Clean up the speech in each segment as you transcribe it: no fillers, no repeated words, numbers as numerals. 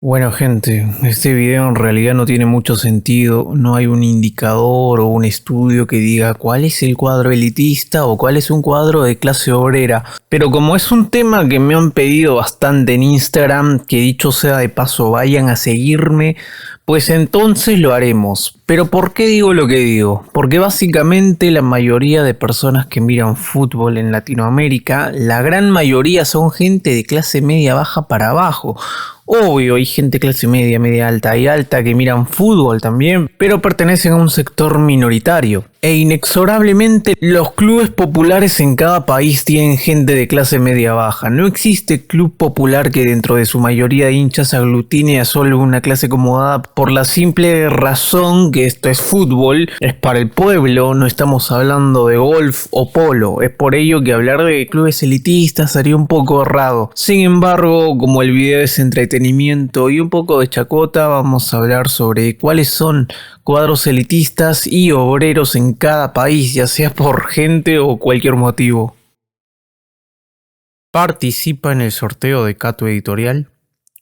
Bueno, gente, este video en realidad no tiene mucho sentido. No hay un indicador o un estudio que diga cuál es el cuadro elitista o cuál es un cuadro de clase obrera. Pero como es un tema que me han pedido bastante en Instagram, que dicho sea de paso vayan a seguirme, pues entonces lo haremos. Pero ¿por qué digo lo que digo? Porque básicamente la mayoría de personas que miran fútbol en Latinoamérica, la gran mayoría son gente de clase media baja para abajo. Obvio, hay gente clase media, media alta y alta que miran fútbol también, pero pertenecen a un sector minoritario. E inexorablemente los clubes populares en cada país tienen gente de clase media baja. No existe club popular que dentro de su mayoría de hinchas aglutine a solo una clase acomodada por la simple razón que esto es fútbol, es para el pueblo, no estamos hablando de golf o polo. Es por ello que hablar de clubes elitistas sería un poco errado. Sin embargo, como el video es entretenimiento y un poco de chacota, vamos a hablar sobre cuáles son cuadros elitistas y obreros en cada país, ya sea por gente o cualquier motivo. Participa en el sorteo de Cato Editorial.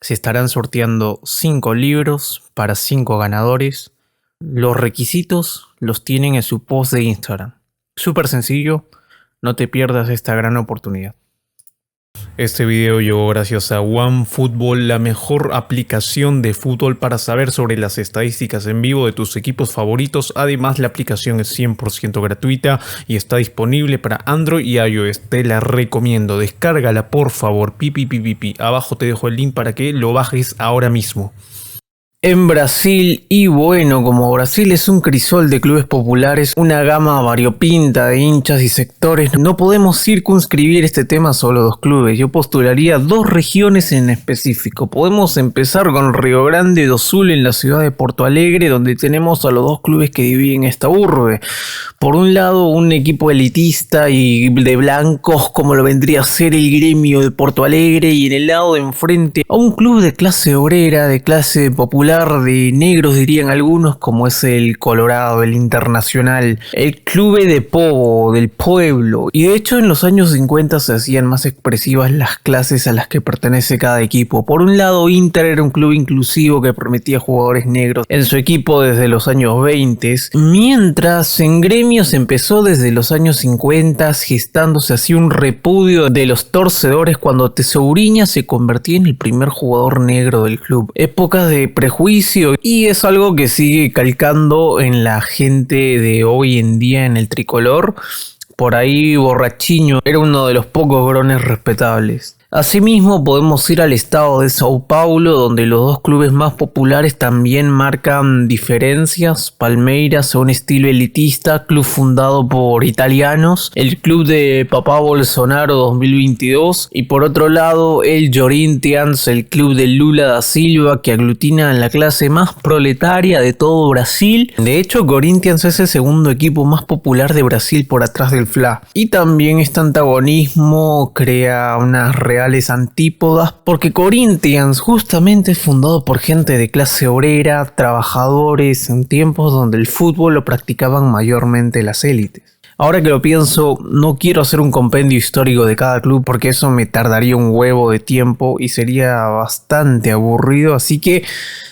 Se estarán sorteando 5 libros para 5 ganadores. Los requisitos los tienen en su post de Instagram. Súper sencillo, no te pierdas esta gran oportunidad. Este video llegó gracias a OneFootball, la mejor aplicación de fútbol para saber sobre las estadísticas en vivo de tus equipos favoritos. Además, la aplicación es 100% gratuita y está disponible para Android y iOS. Te la recomiendo, descárgala por favor. Abajo te dejo el link para que lo bajes ahora mismo. En Brasil, y bueno, como Brasil es un crisol de clubes populares, una gama variopinta de hinchas y sectores, no podemos circunscribir este tema a solo 2 clubes. Yo postularía 2 regiones en específico. Podemos empezar con Río Grande do Sul en la ciudad de Porto Alegre, donde tenemos a los 2 clubes que dividen esta urbe. Por un lado, un equipo elitista y de blancos, como lo vendría a ser el Gremio de Porto Alegre, y en el lado de enfrente a un club de clase obrera, de clase popular, de negros dirían algunos, como es el Colorado, el Internacional, el Club de Povo, del pueblo. Y de hecho en los años 50 se hacían más expresivas las clases a las que pertenece cada equipo. Por un lado, Inter era un club inclusivo que permitía jugadores negros en su equipo desde los años 20, mientras en Gremio se empezó desde los años 50, gestándose así un repudio de los torcedores cuando Tesouriña se convertía en el primer jugador negro del club. Épocas de prejuicio, y es algo que sigue calcando en la gente de hoy en día en el tricolor. Por ahí Borrachiño era uno de los pocos grones respetables. Asimismo podemos ir al estado de Sao Paulo, donde los 2 clubes más populares también marcan diferencias. Palmeiras es un estilo elitista, club fundado por italianos, el club de Papá Bolsonaro 2022, y por otro lado el Corinthians, el club de Lula da Silva, que aglutina a la clase más proletaria de todo Brasil. De hecho, Corinthians es el segundo equipo más popular de Brasil por atrás del Fla. Y también este antagonismo crea unas reales antípodas, porque Corinthians justamente es fundado por gente de clase obrera, trabajadores, en tiempos donde el fútbol lo practicaban mayormente las élites. Ahora que lo pienso, no quiero hacer un compendio histórico de cada club porque eso me tardaría un huevo de tiempo y sería bastante aburrido, así que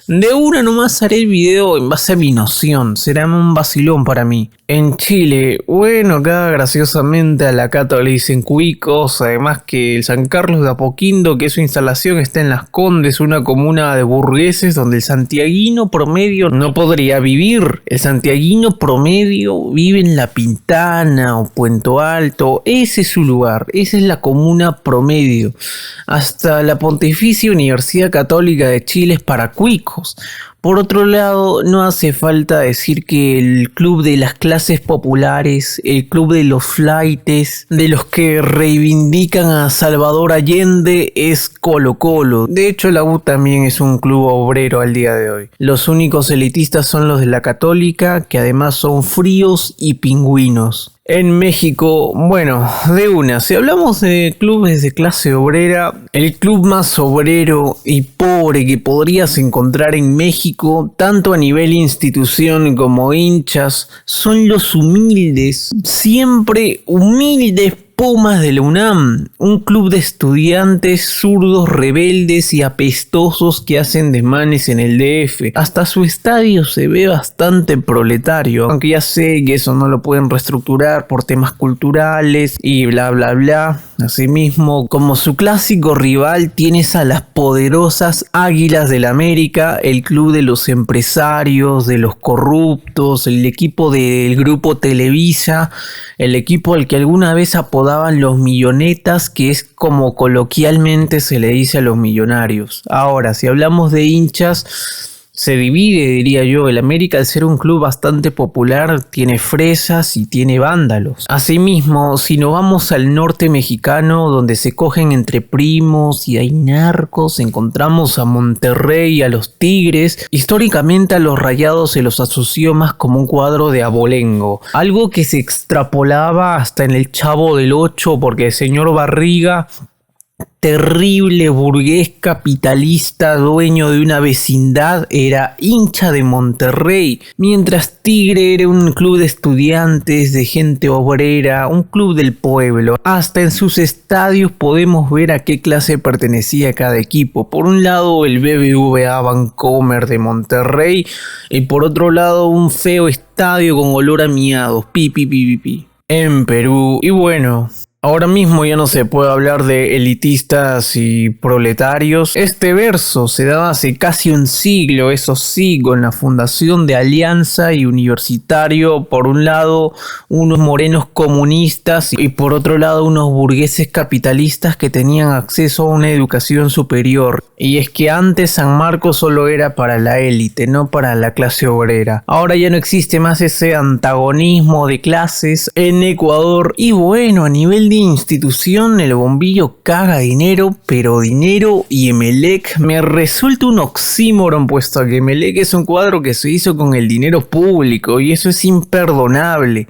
de una nomás haré el video en base a mi noción, será un vacilón para mí. En Chile, bueno, acá graciosamente a la Cato le dicen cuicos, además que el San Carlos de Apoquindo, que su instalación está en Las Condes, una comuna de burgueses donde el santiaguino promedio no podría vivir. El santiaguino promedio vive en La Pintana o Puento Alto, ese es su lugar, esa es la comuna promedio. Hasta la Pontificia Universidad Católica de Chile es para cuicos. Por otro lado, no hace falta decir que el club de las clases populares, el club de los flaites, de los que reivindican a Salvador Allende, es Colo-Colo. De hecho, la U también es un club obrero al día de hoy. Los únicos elitistas son los de la Católica, que además son fríos y pingüinos. En México, bueno, de una, si hablamos de clubes de clase obrera, el club más obrero y pobre que podrías encontrar en México, tanto a nivel institución como hinchas, son los humildes, siempre humildes Pumas de la UNAM, un club de estudiantes zurdos, rebeldes y apestosos que hacen desmanes en el DF. Hasta su estadio se ve bastante proletario, aunque ya sé que eso no lo pueden reestructurar por temas culturales y bla bla bla. Asimismo, como su clásico rival, tienes a las poderosas Águilas del América, el club de los empresarios, de los corruptos, el equipo del grupo Televisa, el equipo al que alguna vez apodaban los millonetas, que es como coloquialmente se le dice a los millonarios. Ahora, si hablamos de hinchas, se divide, diría yo. El América, al ser un club bastante popular, tiene fresas y tiene vándalos. Asimismo, si nos vamos al norte mexicano, donde se cogen entre primos y hay narcos, encontramos a Monterrey y a los Tigres. Históricamente a los Rayados se los asoció más como un cuadro de abolengo, algo que se extrapolaba hasta en el Chavo del Ocho, porque el señor Barriga, terrible burgués capitalista, dueño de una vecindad, era hincha de Monterrey, mientras Tigre era un club de estudiantes, de gente obrera, un club del pueblo. Hasta en sus estadios podemos ver a qué clase pertenecía cada equipo. Por un lado el BBVA Bancomer de Monterrey y por otro lado un feo estadio con olor a miados, pi, en Perú. Y bueno, ahora mismo ya no se puede hablar de elitistas y proletarios. Este verso se daba hace casi un siglo, eso sí, con la fundación de Alianza y Universitario. Por un lado, unos morenos comunistas y por otro lado, unos burgueses capitalistas que tenían acceso a una educación superior. Y es que antes San Marcos solo era para la élite, no para la clase obrera. Ahora ya no existe más ese antagonismo de clases en Ecuador. Y bueno, a nivel de institución, el bombillo caga dinero, pero dinero y Emelec me resulta un oxímoron, puesto que Emelec es un cuadro que se hizo con el dinero público y eso es imperdonable.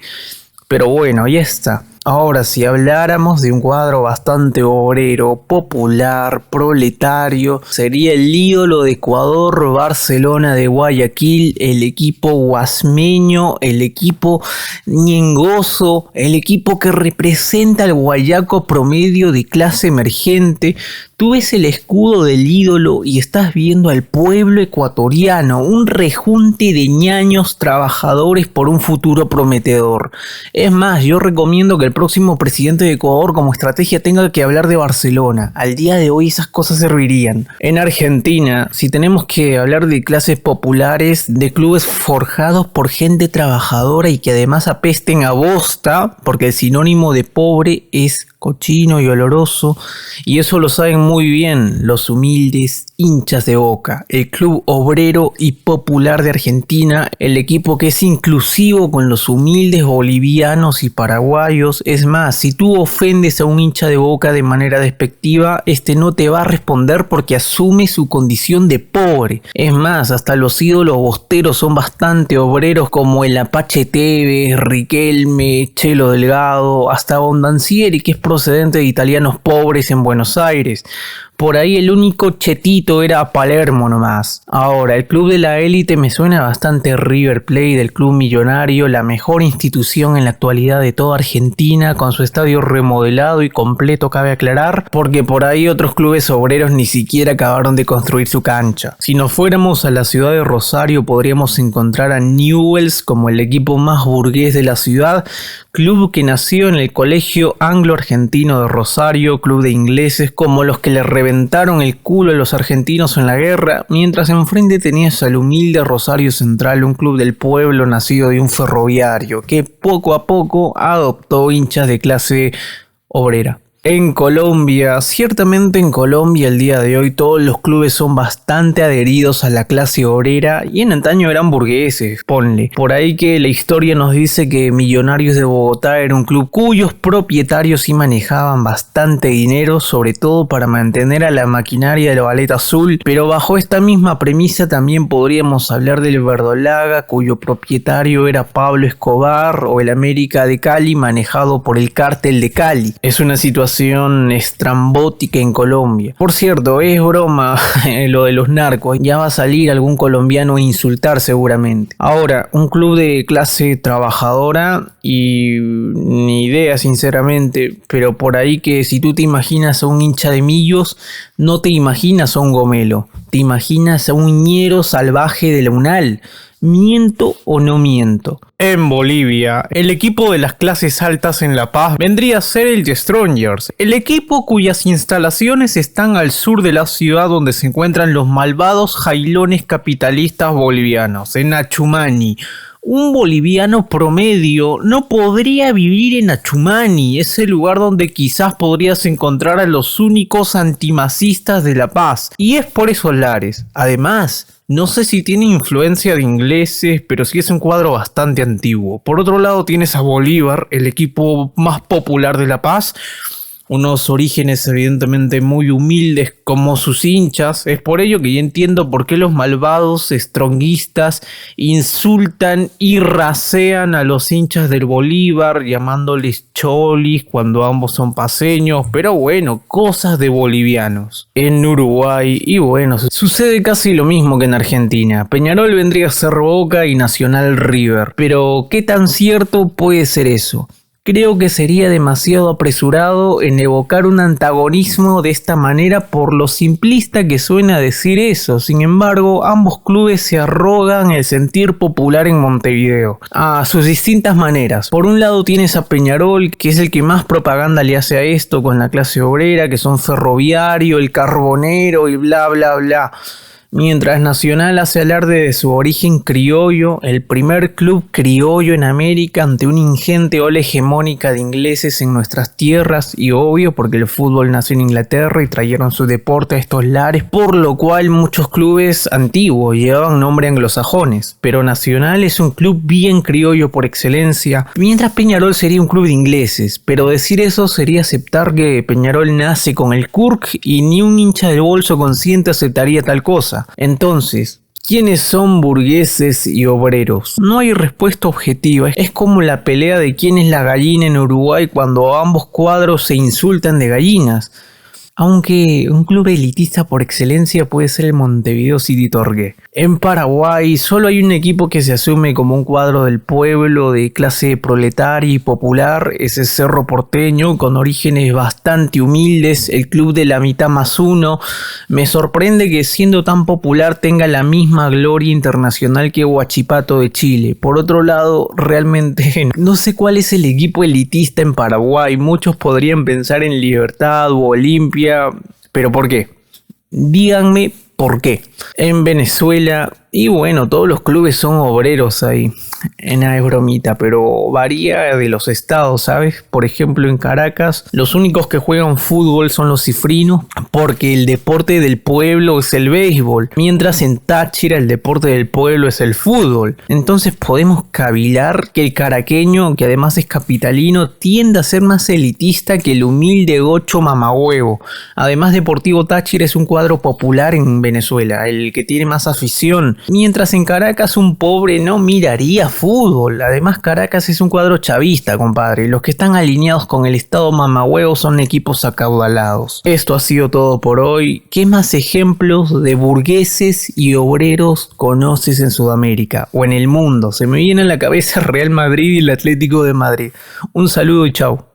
Pero bueno, ya está. Ahora, si habláramos de un cuadro bastante obrero, popular, proletario, sería el ídolo de Ecuador, Barcelona de Guayaquil, el equipo guasmeño, el equipo ñengoso, el equipo que representa al guayaco promedio de clase emergente. Tú ves el escudo del ídolo y estás viendo al pueblo ecuatoriano, un rejunte de ñaños trabajadores por un futuro prometedor. Es más, yo recomiendo que el próximo presidente de Ecuador como estrategia tenga que hablar de Barcelona. Al día de hoy esas cosas servirían. En Argentina, si tenemos que hablar de clases populares, de clubes forjados por gente trabajadora y que además apesten a bosta, porque el sinónimo de pobre es cochino y oloroso, y eso lo saben muy bien los humildes hinchas de Boca, el club obrero y popular de Argentina, el equipo que es inclusivo con los humildes bolivianos y paraguayos. Es más, si tú ofendes a un hincha de Boca de manera despectiva, este no te va a responder porque asume su condición de pobre. Es más, hasta los ídolos bosteros son bastante obreros, como el Apache Tevez, Riquelme, Chelo Delgado, hasta Bondancieri, que es procedente de italianos pobres en Buenos Aires. Por ahí el único chetito era Palermo nomás. Ahora, el club de la élite me suena bastante River Plate, del club millonario, la mejor institución en la actualidad de toda Argentina, con su estadio remodelado y completo, cabe aclarar, porque por ahí otros clubes obreros ni siquiera acabaron de construir su cancha. Si nos fuéramos a la ciudad de Rosario, podríamos encontrar a Newell's como el equipo más burgués de la ciudad, club que nació en el Colegio Anglo-Argentino de Rosario, club de ingleses como los que le reventaron el culo a los argentinos en la guerra, mientras enfrente tenías al humilde Rosario Central, un club del pueblo nacido de un ferroviario que poco a poco adoptó hinchas de clase obrera. En Colombia, ciertamente en Colombia el día de hoy todos los clubes son bastante adheridos a la clase obrera y en antaño eran burgueses, ponle. Por ahí que la historia nos dice que Millonarios de Bogotá era un club cuyos propietarios sí manejaban bastante dinero, sobre todo para mantener a la maquinaria del Ballet Azul, pero bajo esta misma premisa también podríamos hablar del Verdolaga, cuyo propietario era Pablo Escobar, o el América de Cali manejado por el Cártel de Cali. Es una situación situación estrambótica en Colombia. Por cierto, es broma lo de los narcos, ya va a salir algún colombiano a insultar seguramente. Ahora, un club de clase trabajadora y ni idea sinceramente, pero por ahí que si tú te imaginas a un hincha de Millos, no te imaginas a un gomelo, te imaginas a un ñero salvaje de la UNAL. ¿Miento o no miento? En Bolivia, el equipo de las clases altas en La Paz vendría a ser el Strongers, el equipo cuyas instalaciones están al sur de la ciudad donde se encuentran los malvados jailones capitalistas bolivianos, en Achumani. Un boliviano promedio no podría vivir en Achumani, ese lugar donde quizás podrías encontrar a los únicos antimasistas de La Paz, y es por esos lares. Además, no sé si tiene influencia de ingleses, pero sí es un cuadro bastante antiguo. Por otro lado tienes a Bolívar, el equipo más popular de La Paz. Unos orígenes evidentemente muy humildes como sus hinchas. Es por ello que yo entiendo por qué los malvados stronguistas insultan y rasean a los hinchas del Bolívar llamándoles cholis cuando ambos son paceños. Pero bueno, cosas de bolivianos. En Uruguay, y bueno, sucede casi lo mismo que en Argentina. Peñarol vendría a ser Boca y Nacional River. Pero ¿qué tan cierto puede ser eso? Creo que sería demasiado apresurado en evocar un antagonismo de esta manera por lo simplista que suena decir eso. Sin embargo, ambos clubes se arrogan el sentir popular en Montevideo, a sus distintas maneras. Por un lado tienes a Peñarol, que es el que más propaganda le hace a esto con la clase obrera, que son Ferroviario, el Carbonero y bla bla bla. Mientras Nacional hace alarde de su origen criollo, el primer club criollo en América ante una ingente ola hegemónica de ingleses en nuestras tierras, y obvio porque el fútbol nació en Inglaterra y trajeron su deporte a estos lares, por lo cual muchos clubes antiguos llevaban nombre anglosajones, pero Nacional es un club bien criollo por excelencia, mientras Peñarol sería un club de ingleses, pero decir eso sería aceptar que Peñarol nace con el Kurk y ni un hincha del bolso consciente aceptaría tal cosa. Entonces, ¿quiénes son burgueses y obreros? No hay respuesta objetiva, es como la pelea de quién es la gallina en Uruguay cuando ambos cuadros se insultan de gallinas. Aunque un club elitista por excelencia puede ser el Montevideo City Torque. En Paraguay solo hay un equipo que se asume como un cuadro del pueblo de clase proletaria y popular, ese Cerro Porteño, con orígenes bastante humildes, el club de la mitad más uno. Me sorprende que siendo tan popular tenga la misma gloria internacional que Huachipato de Chile. Por otro lado, realmente no sé cuál es el equipo elitista en Paraguay. Muchos podrían pensar en Libertad o Olimpia. ¿Pero por qué? Díganme por qué. En Venezuela, y bueno, todos los clubes son obreros ahí. Es bromita, pero varía de los estados, ¿sabes? Por ejemplo, en Caracas, los únicos que juegan fútbol son los cifrinos, porque el deporte del pueblo es el béisbol, mientras en Táchira el deporte del pueblo es el fútbol. Entonces podemos cavilar que el caraqueño, que además es capitalino, tiende a ser más elitista que el humilde gocho mamahuevo. Además, Deportivo Táchira es un cuadro popular en Venezuela, el que tiene más afición, mientras en Caracas un pobre no miraría fútbol. Además, Caracas es un cuadro chavista, compadre. Los que están alineados con el estado mamahuevo son equipos acaudalados. Esto ha sido todo por hoy. ¿Qué más ejemplos de burgueses y obreros conoces en Sudamérica o en el mundo? Se me viene a la cabeza Real Madrid y el Atlético de Madrid. Un saludo y chao.